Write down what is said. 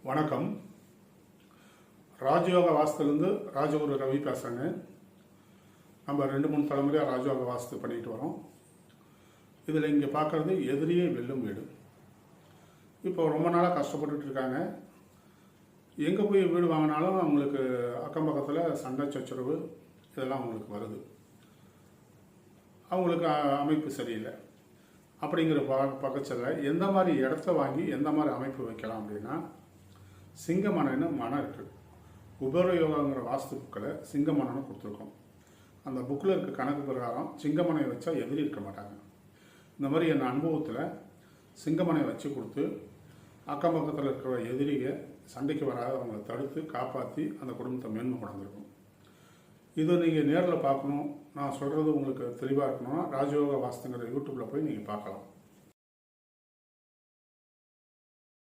வணக்கம். ராஜயோக வாஸ்துலேருந்து ராஜகுரு ரவி பேசுகிறேங்க. நம்ம 2-3 தலைமுறையாக ராஜயோக வாஸ்து பண்ணிட்டு வரோம். இதில் இங்கே பார்க்குறது எதிரியே வெல்லும் வீடு. இப்போ ரொம்ப நாளாக கஷ்டப்பட்டுட்டு இருக்காங்க. எங்கே போய் வீடு வாங்கினாலும் அவங்களுக்கு அக்கம் பக்கத்தில் சண்டை சச்சரவு இதெல்லாம் அவங்களுக்கு வருது. அவங்களுக்கு அமைப்பு சரியில்லை. அப்படிங்கிற பக்கத்தில் எந்த மாதிரி இடத்த வாங்கி எந்த மாதிரி அமைப்பு வைக்கலாம் அப்படின்னா, சிங்கமனைன்னு மனம் இருக்குது. உபயோகங்கிற வாஸ்து புக்கில் சிங்கமனைன்னு கொடுத்துருக்கோம். அந்த புக்கில் இருக்க கணக்கு பிரகாரம் சிங்கமனை வச்சா எதிரி இருக்க மாட்டாங்க. இந்த மாதிரி என் அனுபவத்தில் சிங்கமனை வச்சு கொடுத்து அக்கம் பக்கத்தில் இருக்கிற எதிரியை சண்டைக்கு வராத அவங்களை தடுத்து காப்பாற்றி அந்த குடும்பத்தை மேன்மை கொண்டிருக்கும். இது நீங்கள் நேரில் பார்க்கணும், நான் சொல்கிறது உங்களுக்கு தெளிவாக இருக்கணும்னா ராஜயோக வாஸ்துங்கிற யூடியூப்பில் போய் நீங்கள் பார்க்கலாம்.